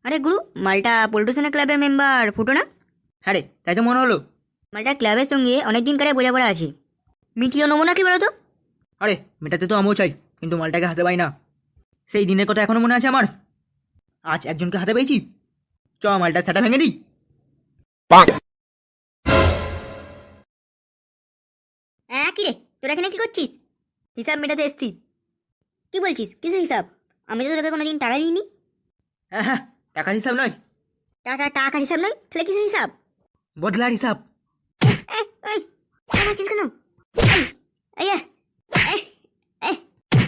আরে গুরু, মালটা পল্টুসেনা ক্লাবের মেম্বার ফুটো না? হ্যাঁ রে, তাই তো মনে হলো। মালটা ক্লাবের সঙ্গে অনেকদিন কারে বোঝাপড়া আছে, মিটিয়ে নেবো নাকি বলো তো? আরে মেটাতে তো আমিও চাই, কিন্তু মালটাকে হাতে পাই না। সেই দিনের কথা এখনো মনে আছে আমার। আজ একজনকে হাতে পেয়েছি, মালটা সেটা ভেঙে দিই। হ্যাঁ, কি রে তোরা এখানে কি করছিস? হিসাব মেটাতে এসছি। কি বলছিস, কিসের হিসাব? আমি তো তোকে কোনোদিন টাকা দিইনি। হ্যাঁ হ্যাঁ, টাকার হিসাব নয়, টাকার হিসাব নয়, তাহলে কিসের হিসাব? বদলার হিসাব। এই, মারছিস কেন? এই, এই, এই, এই,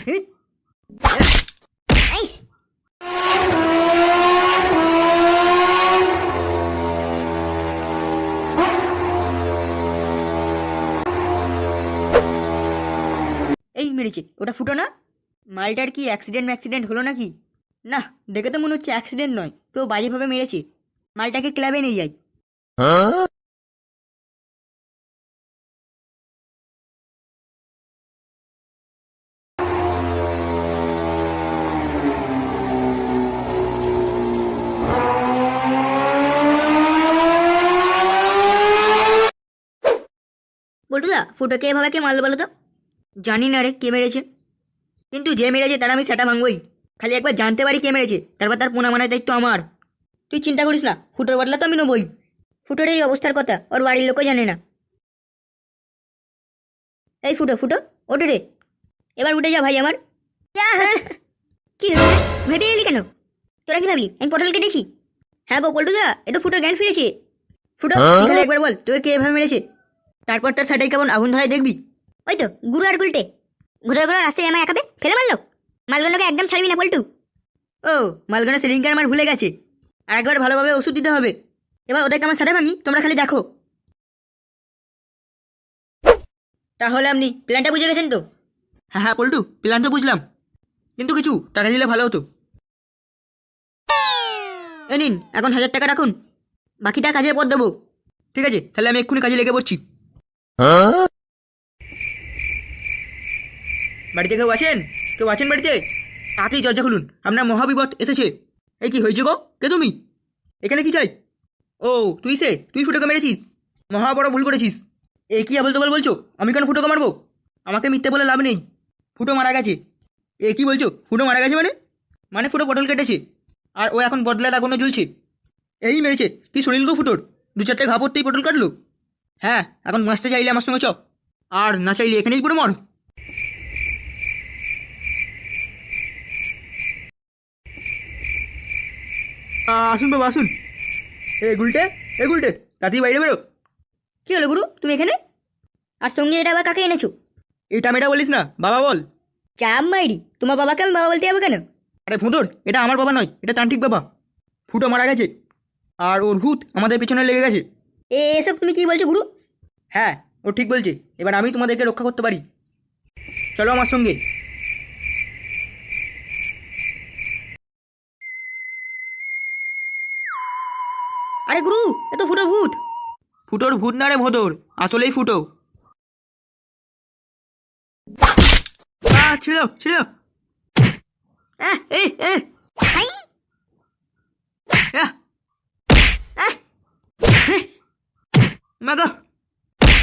হিট! এই। এই মেরেছে, ওটা ফুটো না? মালটার কি অ্যাক্সিডেন্ট হলো নাকি? না, দেখে তো মনে হচ্ছে অ্যাক্সিডেন্ট নয়, তো বাজেভাবে মেরেছে। মালটাকে ক্লাবে নিয়ে যাই। বটুদা, ফুটোকে এভাবে কে মারলো বলো তো? জানি না রে কে মেরেছে, কিন্তু যে মেরেছে তার আমি সেটা ভাঙবই। খালি একবার জানতে পারি কে মেরেছে, তারপর তার পোনা মানার দায়িত্ব আমার। তুই চিন্তা করিস না, ফুটোর বদলা তো আমি নেবই। ফুটোর এই অবস্থার কথা ওর বাড়ির লোকও জানে না। এই ফুটো ফুটো, ওঠে রে, এবার উঠে যা ভাই আমার। কি রে, ভেবে এলি কেন? তোরা কি ভাবলি আমি পটল কেটেছি? হ্যাঁ গো পল্টুদা, এটা ফুটোর জ্ঞান ফিরেছে। ফুটো, তুই খালি একবার বল তোকে কে এভাবে মেরেছে, তারপর তার সেটাই কেমন আগুন ধরায় দেখবি। ওই তো গুরু আর গুলটে ঘুরে ঘুরে রাস্তায় আমায় একাবে ফেলে মারলো। মালগুলোকে একদম ছাড়বি না পল্টু। ও, মালগুলো সিলিংকার আমার ভুলে গেছে, আর একবার ভালোভাবে ওষুধ দিতে হবে। এবার ওদেরকে আমার সাথে ভাঙি, তোমরা খালি দেখো। তাহলে আপনি প্ল্যানটা বুঝে গেছেন তো? হ্যাঁ হ্যাঁ পল্টু, প্ল্যান তো বুঝলাম, কিন্তু কিছু টাকা দিলে ভালো হতো। এ নিন, এখন 1000 টাকা রাখুন, বাকিটা কাজের পর দেবো। ঠিক আছে, তাহলে আমি এক্ষুনি কাজে লেগে পড়ছি। বাড়িতে কেউ আছেন বাড়িতে? তাড়াতাড়ি দরজা খুলুন, আপনার মহাবিপদ এসেছে। এই কি হয়েছে গো, কে তুমি? এখানে কি চাই? ও, তুই ফুটোকে মেরেছিস, মহা বড় ভুল করেছিস। এ কি আবল তাবল বলছো? আমি কেন ফুটোকে মারবো? আমাকে মিথ্যে বলে লাভ নেই, ফুটো মারা গেছে। এ কি বলছো, ফুটো মারা গেছে মানে? মানে ফুটো পটল কেটেছে, আর ও এখন বদলার আগুনে জ্বলছে। এই মেরেছে, কি শরীর গো ফুটোর, 2-4টে ঘা পড়তেই পটল কাটলো। হ্যাঁ, এখন নাচতে চাইলে আমার সঙ্গে চ, আর না চাইলে এখানেই পুরো মর। আসুন বাবা আসুন। এ গুলটে তাড়াতাড়ি বাইরে বেরো। কি হলো গুরু, তুমি এখানে? আর সঙ্গে এটা আবার কাকে এনেছো? এটা মেয়েটা বলিস না, বাবা বল। চাপ মাইরি, তোমার বাবাকে আমি বাবা বলতে যাবো কেন? আরে ফুটোর, এটা আমার বাবা নয়, এটা তান্ত্রিক বাবা। ফুটো মারা গেছে, আর ওর ভূত আমাদের পেছনে লেগে গেছে। এসব তুমি কি বলছো গুরু? হ্যাঁ, ও ঠিক বলছে, এবার আমি তোমাদেরকে রক্ষা করতে পারি, চলো আমার সঙ্গে। আরে গুরু, এ তো ফুটোর ভূত। ফুটোর ভূত না রে ভোদর, আসলেই ফুটো। ছিল ছিল। আহ, এ, এ, হাই, আহ, হে, মাগো,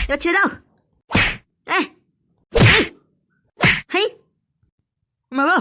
এবার ছেড়ে দাও। আহ, এই, হাই, মাগো।